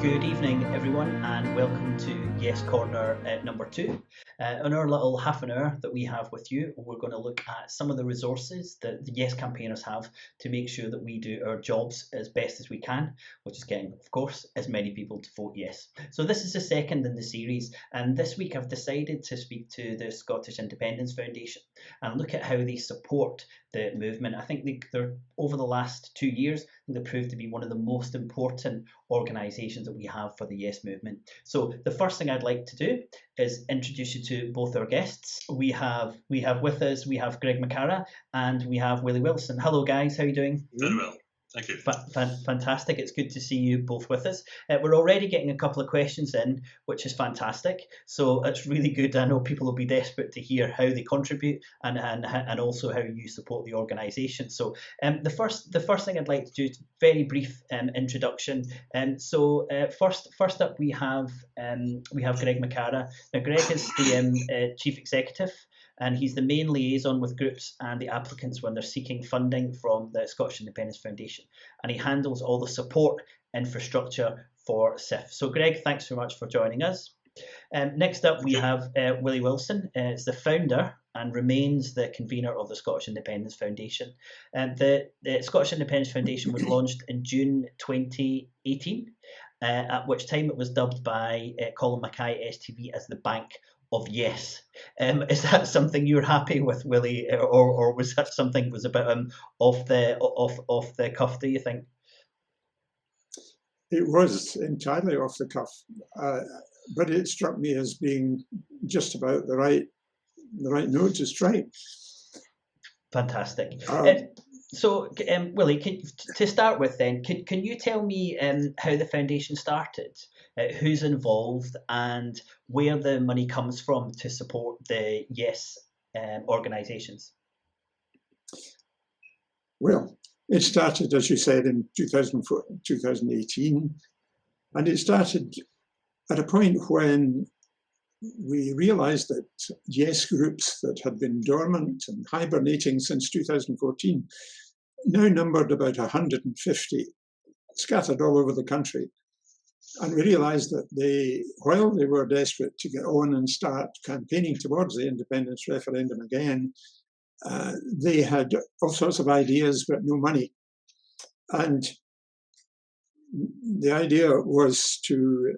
Good evening, everyone, and welcome to Yes Corner number 2. On our little half an hour that we have with you, we're going to look at some of the resources that the Yes campaigners have to make sure that we do our jobs as best as we can, which is getting, of course, as many people to vote yes. So this is the second in the series, and this week I've decided to speak to the Scottish Independence Foundation and look at how they support the movement. I think they're over the last 2 years, they proved to be one of the most important organisations that we have for the Yes movement. So the first thing I'd like to do is introduce you to both our guests. We have with us, we have Greg McCarra and we have Willie Wilson. Hello guys, how are you doing? Very well. Thank you. Fantastic. It's good to see you both with us. We're already getting a couple of questions in, which is fantastic. So it's really good. I know people will be desperate to hear how they contribute and also how you support the organisation. So the first thing I'd like to do is a very brief introduction. First up we have Greg McCarra. Now Greg is the Chief Executive, and he's the main liaison with groups and the applicants when they're seeking funding from the Scottish Independence Foundation. And he handles all the support infrastructure for SIF. So Greg, thanks so much for joining us. Next up, we have Willie Wilson. Is the founder and remains the convener of the Scottish Independence Foundation. The Scottish Independence Foundation was launched in June 2018, at which time it was dubbed by Colin Mackay STV as the Bank of Yes. Is that something you're happy with, Willie, or was that something was a bit off the cuff, do you think? It was entirely off the cuff, but it struck me as being just about the right note to strike. Fantastic. So, Willie, to start with then, can you tell me how the foundation started, who's involved, and where the money comes from to support the Yes organisations? Well, it started, as you said, in 2018, and it started at a point when we realised that Yes groups that had been dormant and hibernating since 2014 now numbered about 150, scattered all over the country. And we realised that while they were desperate to get on and start campaigning towards the independence referendum again, they had all sorts of ideas but no money. And the idea was to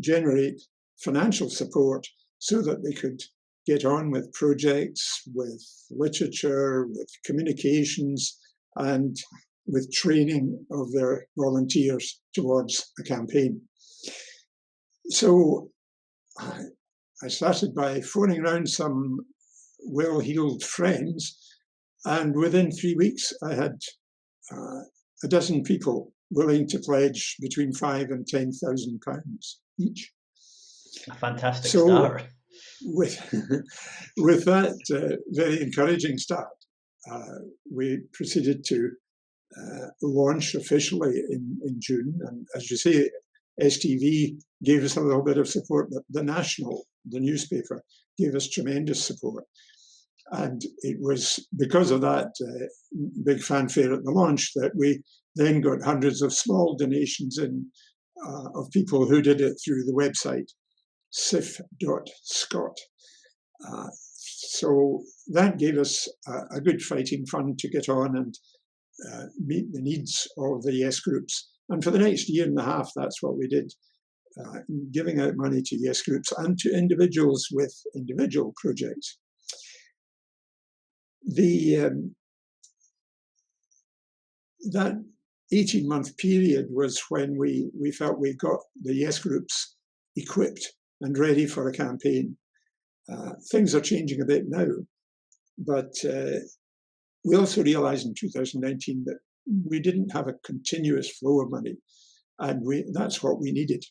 generate financial support so that they could get on with projects, with literature, with communications, and with training of their volunteers towards a campaign. So I started by phoning around some well-heeled friends, and within 3 weeks I had a dozen people willing to pledge between £5,000 and £10,000 each. A fantastic start. With that very encouraging start, we proceeded to launch officially in June. And as you say, STV gave us a little bit of support. The National, the newspaper, gave us tremendous support. And it was because of that big fanfare at the launch that we then got hundreds of small donations in of people who did it through the website, sif.scot. So that gave us a good fighting fund to get on and meet the needs of the Yes groups. And for the next year and a half, that's what we did, giving out money to Yes groups and to individuals with individual projects. That 18-month period was when we felt we got the Yes groups equipped and ready for a campaign. Things are changing a bit now, but we also realised in 2019 that we didn't have a continuous flow of money, and that's what we needed.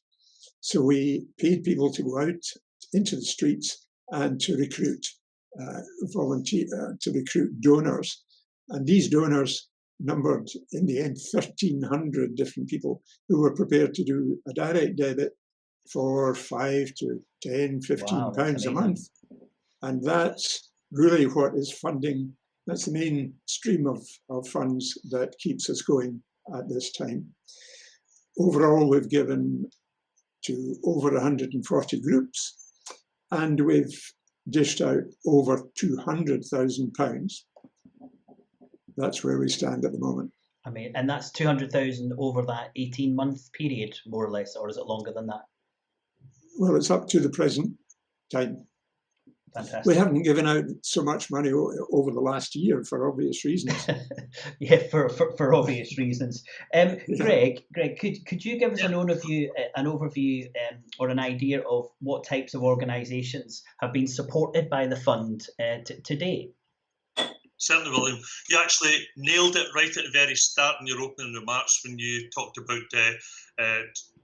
So we paid people to go out into the streets and to recruit to recruit donors, and these donors numbered in the end 1,300 different people who were prepared to do a direct debit for £5 to £10, £15 a month. And that's really what is funding, that's the main stream of funds that keeps us going at this time. overall, we've given to over 140 groups, and we've dished out over £200,000. That's where we stand at the moment. I mean, and that's 200,000 over that 18-month period, more or less, or is it longer than that? Well, it's up to the present time. Fantastic. We haven't given out so much money over the last year for obvious reasons. Yeah, for obvious reasons. Yeah. Greg, could you give us an overview or an idea of what types of organisations have been supported by the fund to date? Certainly, William. You actually nailed it right at the very start in your opening remarks when you talked about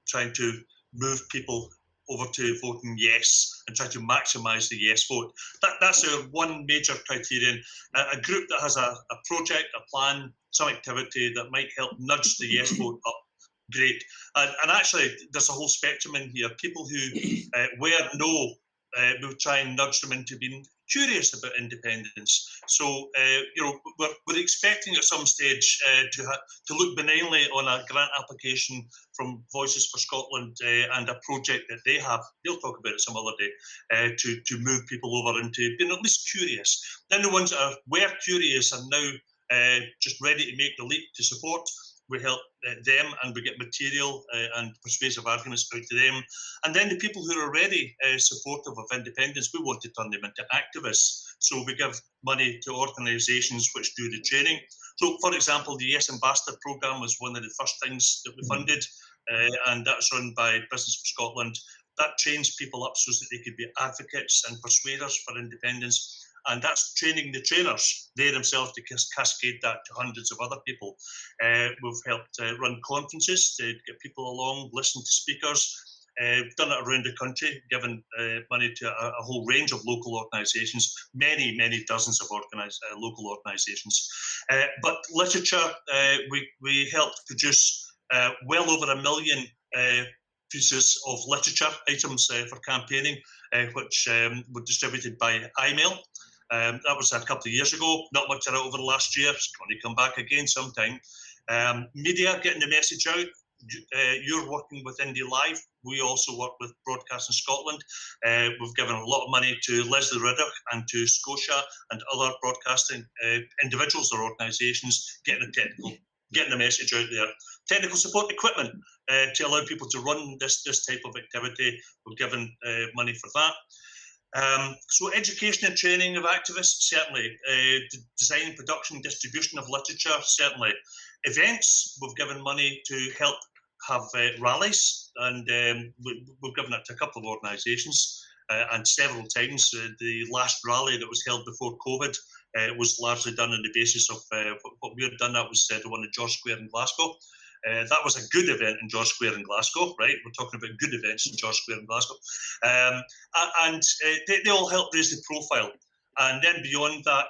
trying to move people over to voting yes and try to maximise the yes vote. That's one major criterion. A group that has a project, a plan, some activity that might help nudge the yes vote up, great. And actually, there's a whole spectrum in here. People who were no, we'll try and nudge them into being curious about independence. So, we're expecting at some stage to look benignly on a grant application from Voices for Scotland and a project that they have. They'll talk about it some other day to move people over into being at least curious. Then the ones that were curious are now just ready to make the leap to support. We help them and we get material and persuasive arguments out to them. And then the people who are already supportive of independence, we want to turn them into activists. So we give money to organisations which do the training. So, for example, the Yes Ambassador programme was one of the first things that we funded, and that's run by Business for Scotland. That trains people up so that they could be advocates and persuaders for independence. And that's training the trainers, they themselves, to cascade that to hundreds of other people. We've helped run conferences to get people along, listen to speakers. Done it around the country, given money to a whole range of local organisations, many dozens of local organisations. But literature, we helped produce well over 1 million pieces of literature items for campaigning, which were distributed by email. That was a couple of years ago, not much of it over the last year. It's going to come back again sometime. Media, getting the message out. You're working with Indie Live. We also work with Broadcasting Scotland. We've given a lot of money to Leslie Riddoch and to Scotia and other broadcasting individuals or organisations, getting the message out there. Technical support equipment to allow people to run this type of activity. We've given money for that. So education and training of activists, certainly. Design, production, distribution of literature, certainly. Events, we've given money to help have rallies, and we've given it to a couple of organisations, and several times. The last rally that was held before COVID was largely done on the basis of what we had done. That was the one at George Square in Glasgow. That was a good event in George Square in Glasgow, right? We're talking about good events in George Square in Glasgow. And they all help raise the profile. And then beyond that,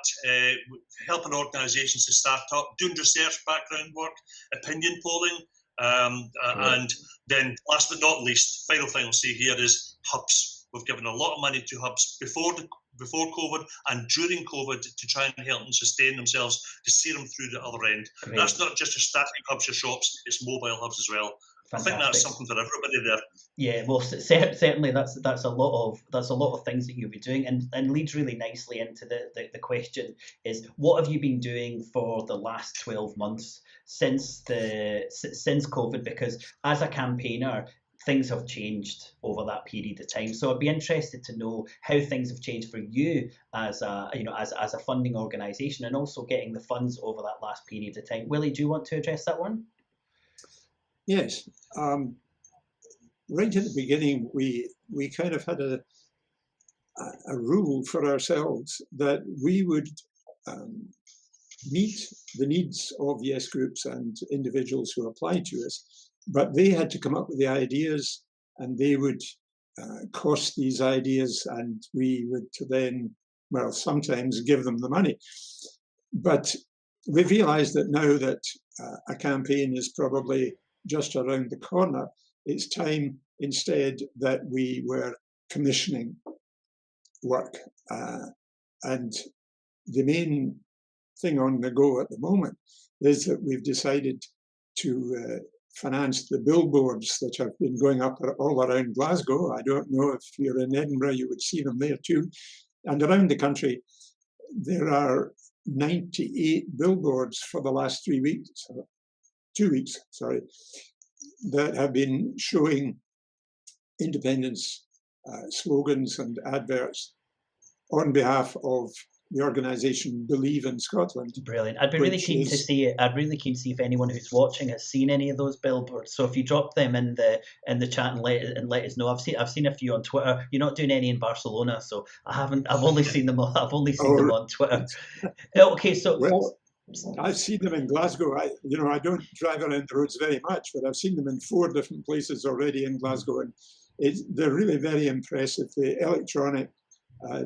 helping organisations to start up, doing research, background work, opinion polling. And then last but not least, final say here is hubs. We've given a lot of money to hubs before COVID and during COVID to try and help them sustain themselves, to see them through the other end. Great. That's not just a static hubs or shops, it's mobile hubs as well. Fantastic. I think that's something for everybody there. Yeah, well, certainly that's a lot of things that you'll be doing, and leads really nicely into the question is, what have you been doing for the last 12 months since COVID? Because as a campaigner, things have changed over that period of time. So I'd be interested to know how things have changed for you as a funding organisation, and also getting the funds over that last period of time. Willie, do you want to address that one? Yes. Right at the beginning, we kind of had a rule for ourselves that we would meet the needs of yes groups and individuals who applied to us, but they had to come up with the ideas, and they would cost these ideas, and we would then, well, sometimes give them the money. But we realised that now that a campaign is probably just around the corner, it's time instead that we were commissioning work. And the main thing on the go at the moment is that we've decided to financed the billboards that have been going up all around Glasgow. I don't know if you're in Edinburgh, you would see them there too. And around the country, there are 98 billboards for the last 2 weeks, that have been showing independence slogans and adverts on behalf of the organisation Believe in Scotland. Brilliant. I'd be really keen to see it. I'd really keen to see if anyone who's watching has seen any of those billboards. So if you drop them in the chat and let us know. I've seen a few on Twitter. You're not doing any in Barcelona, so I haven't. I've only seen them. Them on Twitter. Okay, so well, I've seen them in Glasgow. I don't drive around the roads very much, but I've seen them in 4 different places already in Glasgow, and they're really very impressive. The electronic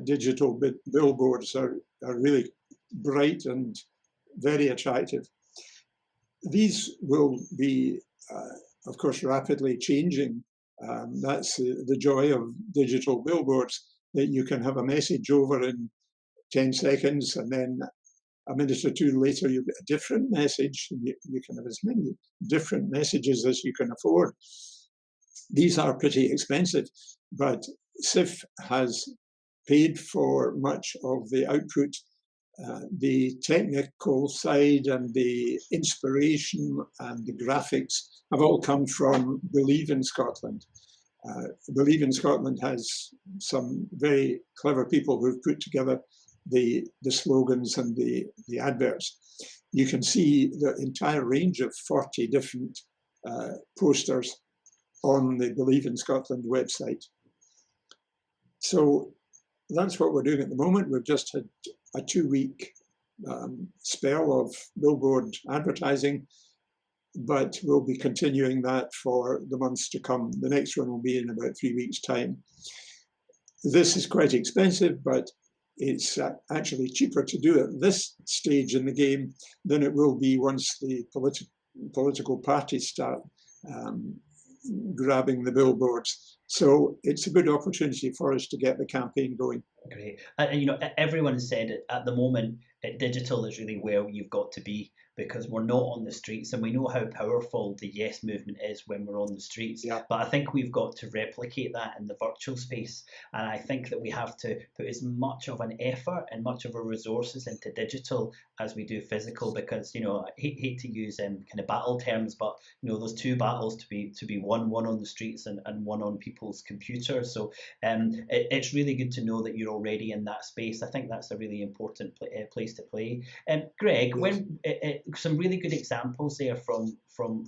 digital billboards are really bright and very attractive. These will be, of course, rapidly changing. That's the joy of digital billboards, that you can have a message over in 10 seconds, and then a minute or two later you get a different message. You can have as many different messages as you can afford. These are pretty expensive, but SIF has paid for much of the output. The technical side and the inspiration and the graphics have all come from Believe in Scotland. Believe in Scotland has some very clever people who've put together the slogans and the adverts. You can see the entire range of 40 different posters on the Believe in Scotland website. So that's what we're doing at the moment. We've just had a 2-week spell of billboard advertising, but we'll be continuing that for the months to come. The next one will be in about 3 weeks' time. This is quite expensive, but it's actually cheaper to do at this stage in the game than it will be once the political parties start grabbing the billboards. So it's a good opportunity for us to get the campaign going. Great. And everyone has said it, at the moment, digital is really where you've got to be, because we're not on the streets, and we know how powerful the Yes movement is when we're on the streets. Yeah. But I think we've got to replicate that in the virtual space. And I think that we have to put as much of an effort and much of our resources into digital as we do physical, because, I hate to use kind of battle terms, but, those 2 battles to be one on the streets and one on people's computers. So it's really good to know that you're already in that space. I think that's a really important place to play. Greg, yes. When some really good examples there from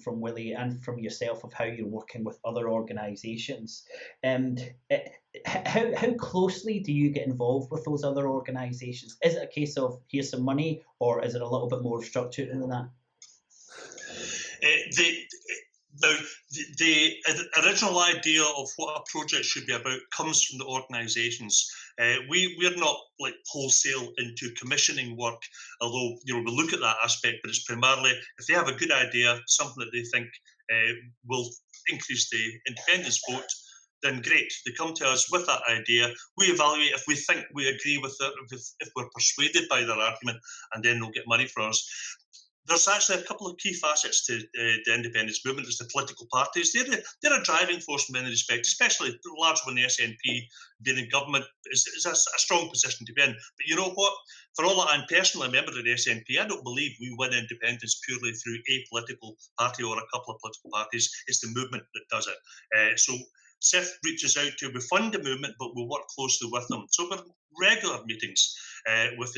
Willie and from yourself of how you're working with other organisations. How closely do you get involved with those other organisations? Is it a case of here's some money, or is it a little bit more structured than that? The original idea of what a project should be about comes from the organisations. We're not like wholesale into commissioning work, although we look at that aspect, but it's primarily if they have a good idea, something that they think will increase the independence vote, then great. They come to us with that idea. We evaluate if we think we agree with it, if we're persuaded by their argument, and then they'll get money from us. There's actually a couple of key facets to the independence movement. There's the political parties. They're a driving force in many respects, especially the large one, the SNP, being in government is a strong position to be in. But you know what? For all that I'm personally a member of the SNP, I don't believe we win independence purely through a political party or a couple of political parties. It's the movement that does it. So SIF reaches out to, we fund the movement, but we'll work closely with them. So we're regular meetings with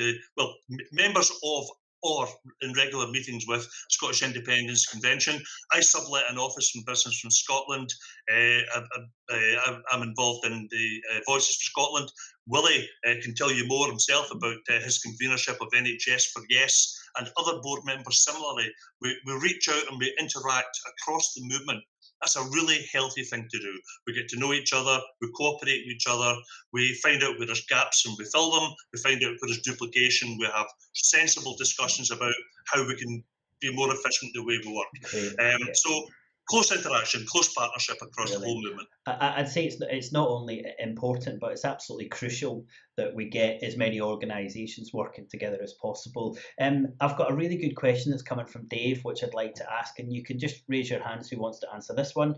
members of or in regular meetings with Scottish Independence Convention. I sublet an office from Business from Scotland. I'm involved in the Voices for Scotland. Willie can tell you more himself about his convenership of NHS for Yes, and other board members similarly. We reach out and we interact across the movement. That's a really healthy thing to do. We get to know each other, we cooperate with each other, we find out where there's gaps and we fill them, we find out where there's duplication, we have sensible discussions about how we can be more efficient the way we work. Okay. So close interaction, close partnership across the whole movement. I'd say it's not only important, but it's absolutely crucial that we get as many organisations working together as possible. I've got a really good question that's coming from Dave, which I'd like to ask, and you can just raise your hands who wants to answer this one.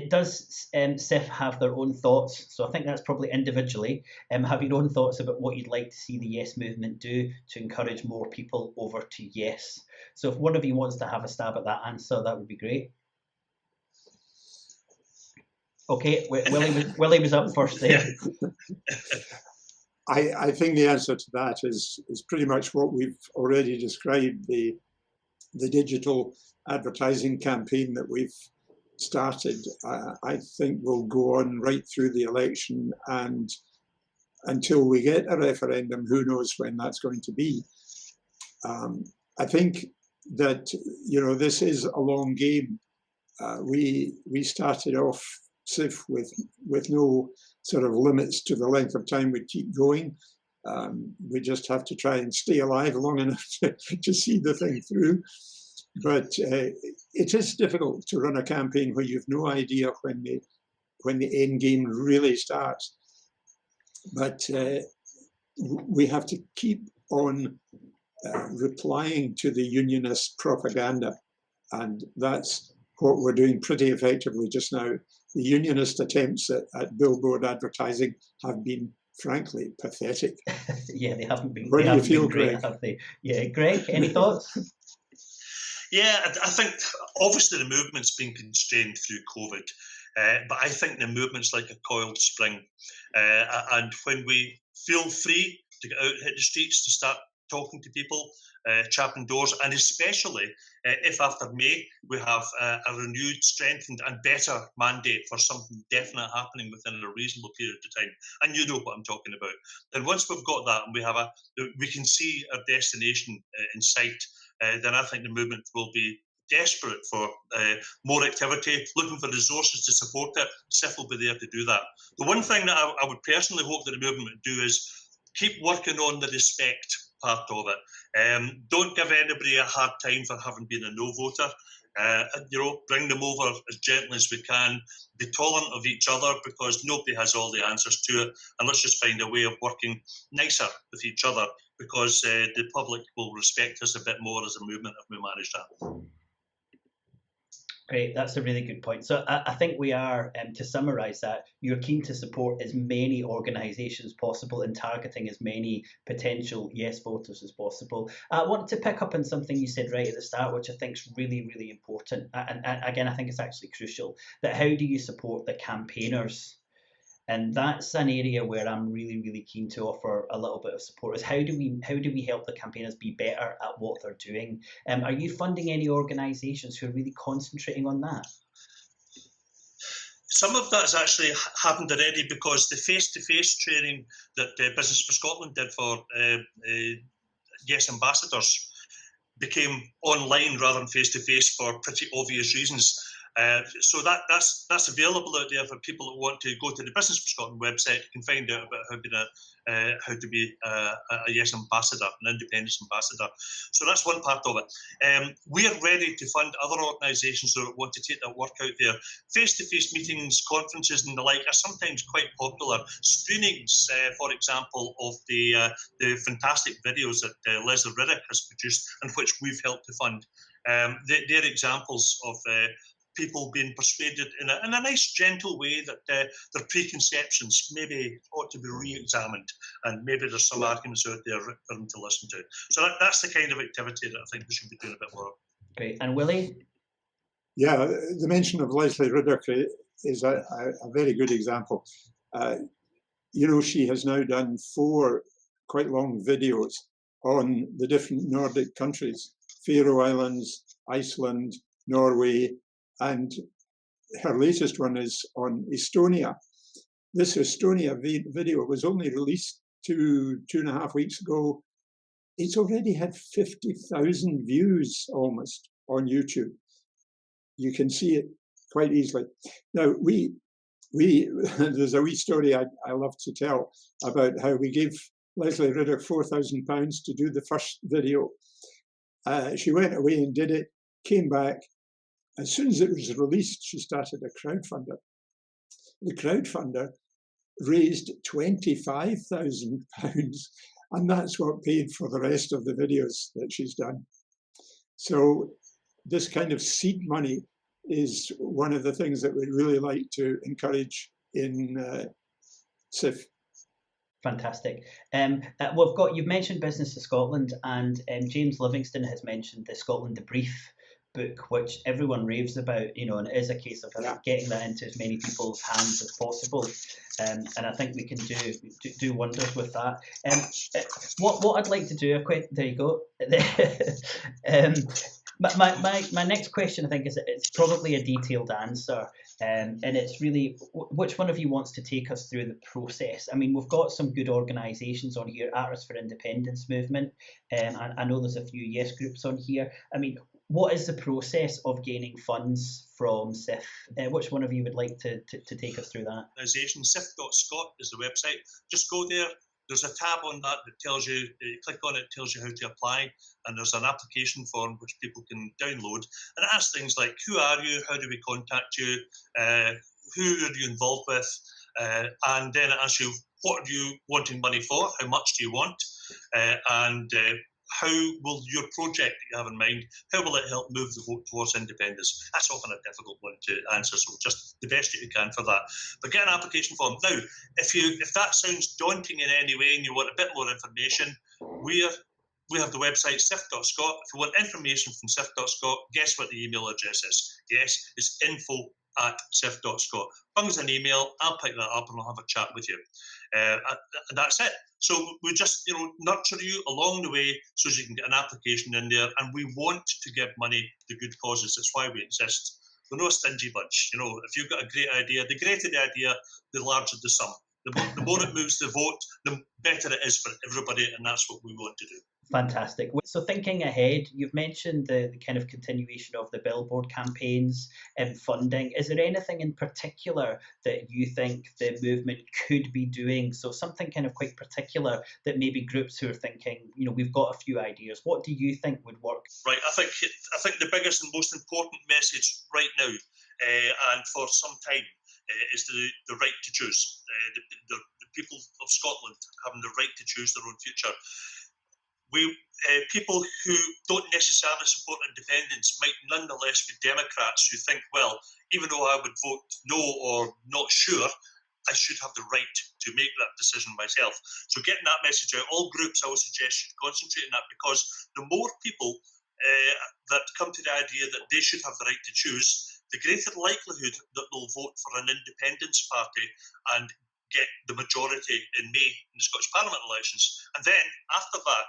Does SIF have their own thoughts? So I think that's probably individually. Have your own thoughts about what you'd like to see the Yes movement do to encourage more people over to Yes? So if one of you wants to have a stab at that answer, that would be great. Okay, Willie was up first there. I think the answer to that is pretty much what we've already described, the digital advertising campaign that we've started. I think will go on right through the election, and until we get a referendum, who knows when that's going to be. I think that, you know, this is a long game. We started off SIF with no sort of limits to the length of time we keep going. We just have to try and stay alive long enough to see the thing through. But it is difficult to run a campaign where you've no idea when the end game really starts. But we have to keep on replying to the unionist propaganda, and that's what we're doing pretty effectively just now. The unionist attempts at billboard advertising have been, frankly, pathetic. Yeah, they haven't been. Where do you feel, great, Greg? have they? Yeah, Greg, any thoughts? Yeah, I think obviously the movement's been constrained through COVID, but I think the movement's like a coiled spring. And when we feel free to get out, hit the streets, to start talking to people, chapping doors, and especially if after May we have a renewed, strengthened and better mandate for something definite happening within a reasonable period of time, and you know what I'm talking about, then once we've got that and we can see our destination in sight, then I think the movement will be desperate for more activity, looking for resources to support it. SIF will be there to do that. The one thing that I would personally hope that the movement would do is keep working on the respect part of it. Don't give anybody a hard time for having been a no voter. You know, bring them over as gently as we can. Be tolerant of each other, because nobody has all the answers to it. And let's just find a way of working nicer with each other, because the public will respect us a bit more as a movement if we manage that. Great, that's a really good point. So I think we are, to summarise that, you're keen to support as many organisations possible and targeting as many potential Yes voters as possible. I wanted to pick up on something you said right at the start, which I think is really, really important. And again, I think it's actually crucial, that how do you support the campaigners? And that's an area where I'm really, really keen to offer a little bit of support, is how do we help the campaigners be better at what they're doing? Are you funding any organisations who are really concentrating on that? Some of that's actually happened already, because the face-to-face training that Business for Scotland did for Yes ambassadors became online rather than face-to-face for pretty obvious reasons. So that's available out there for people that want to go to the Business for Scotland website. You can find out about how to be a Yes ambassador, an independence ambassador. So that's one part of it. We are ready to fund other organisations that want to take that work out there. Face-to-face meetings, conferences and the like are sometimes quite popular. Screenings, for example, of the fantastic videos that Leslie Riddick has produced and which we've helped to fund. They're examples of people being persuaded in a nice, gentle way that their preconceptions maybe ought to be re-examined, and maybe there's some arguments out there for them to listen to. So that's the kind of activity that I think we should be doing a bit more of. Great. And Willie? Yeah, the mention of Leslie Riddick is a very good example. You know, she has now done 4 quite long videos on the different Nordic countries, Faroe Islands, Iceland, Norway, and her latest one is on Estonia. This Estonia video was only released 2.5 weeks ago. It's already had 50,000 views almost on YouTube. You can see it quite easily. Now, we there's a wee story I love to tell about how we gave Leslie Riddick £4,000 to do the first video. She went away and did it, came back, as soon as it was released, she started a crowdfunder. The crowdfunder raised £25,000, and that's what paid for the rest of the videos that she's done. So this kind of seed money is one of the things that we'd really like to encourage in SIF. Fantastic. You've mentioned Business of Scotland, and James Livingston has mentioned the Scotland Debrief book, which everyone raves about, and it is a case of getting that into as many people's hands as possible. And I think we can do wonders with that. What I'd like to do, there you go. My next question, I think, it's probably a detailed answer, and it's really which one of you wants to take us through the process. I mean, we've got some good organisations on here, Artists for Independence Movement, and I know there's a few Yes groups on here. I mean, what is the process of gaining funds from SIF? Which one of you would like to take us through that? Organisation SIF.scot is the website. Just go there. There's a tab on that tells you, click on it, tells you how to apply, and there's an application form which people can download. And it asks things like, who are you? How do we contact you? Who are you involved with? And then it asks you, what are you wanting money for? How much do you want? And how will your project that you have in mind, how will it help move the vote towards independence? That's often a difficult one to answer, so just the best you can for that. But get an application form. Now, if that sounds daunting in any way and you want a bit more information, we have the website sif.scot. If you want information from sif.scot, guess what the email address is? Yes, it's info@sif.scot. Bung us an email, I'll pick that up and I'll have a chat with you. And that's it. So we just nurture you along the way so you can get an application in there, and we want to give money to good causes. That's why we exist. We're not a stingy bunch. If you've got a great idea, the greater the idea, the larger the sum. The more it moves the vote, the better it is for everybody, and that's what we want to do. Fantastic. So thinking ahead, you've mentioned the kind of continuation of the billboard campaigns and funding. Is there anything in particular that you think the movement could be doing? So something kind of quite particular that maybe groups who are thinking, we've got a few ideas. What do you think would work? Right. I think the biggest and most important message right now, and for some time, is the right to choose. The people of Scotland having the right to choose their own future. People who don't necessarily support independence might nonetheless be Democrats who think, well, even though I would vote no or not sure, I should have the right to make that decision myself. So getting that message out, all groups I would suggest should concentrate on that, because the more people that come to the idea that they should have the right to choose, the greater likelihood that they'll vote for an independence party and get the majority in May in the Scottish Parliament elections. And then, after that,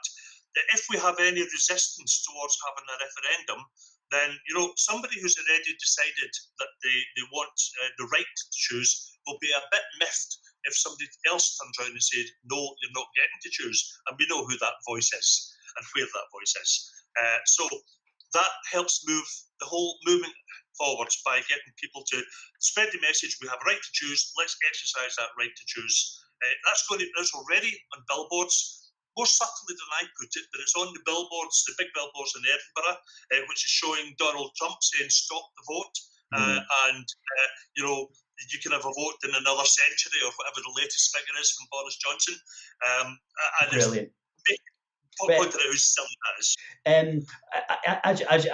if we have any resistance towards having a referendum, then somebody who's already decided that they want the right to choose will be a bit miffed if somebody else turns around and says, no, you're not getting to choose. And we know who that voice is and where that voice is. So that helps move the whole movement forwards by getting people to spread the message, we have a right to choose, let's exercise that right to choose. That's already on billboards, more subtly than I put it, but it's on the billboards, the big billboards in Edinburgh, which is showing Donald Trump saying stop the vote. And you can have a vote in another century, or whatever the latest figure is from Boris Johnson. Brilliant. Point out how silly that is.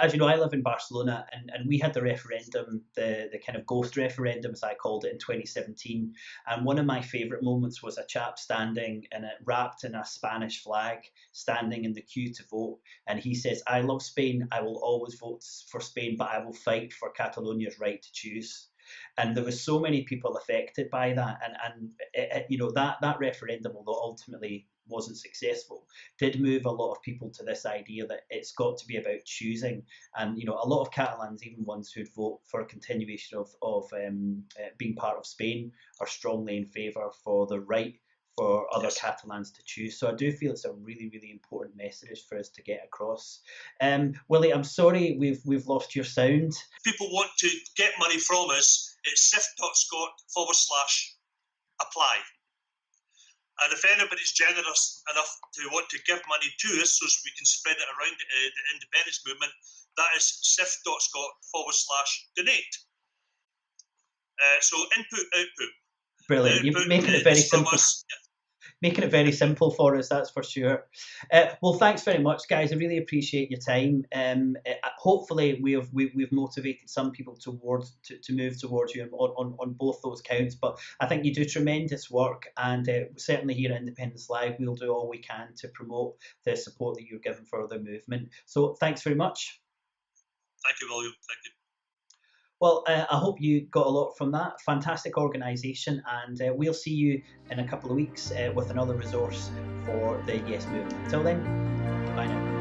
As you know, I live in Barcelona, and we had the referendum, the kind of ghost referendum, as I called it, in 2017. And one of my favourite moments was a chap standing wrapped in a Spanish flag, standing in the queue to vote. And he says, "I love Spain. I will always vote for Spain, but I will fight for Catalonia's right to choose." And there was so many people affected by that, and that referendum, although ultimately wasn't successful, did move a lot of people to this idea that it's got to be about choosing. And a lot of Catalans, even ones who'd vote for a continuation of being part of Spain, are strongly in favour for the right for other Catalans to choose. So I do feel it's a really, really important message for us to get across. Willie, I'm sorry we've lost your sound. People want to get money from us. It's sif.scot/apply. And if anybody's generous enough to want to give money to us so we can spread it around the independence movement, that is sif.scot/donate. So input, output. Brilliant. You're making it very simple. Making it very simple for us, that's for sure. Well, thanks very much, guys. I really appreciate your time. Hopefully, we've motivated some people to move towards you on both those counts. But I think you do tremendous work, and certainly here at Independence Live, we'll do all we can to promote the support that you're giving for the movement. So, thanks very much. Thank you, William. Thank you. Well, I hope you got a lot from that. Fantastic organisation, and we'll see you in a couple of weeks with another resource for the Yes movement. Until then, bye now.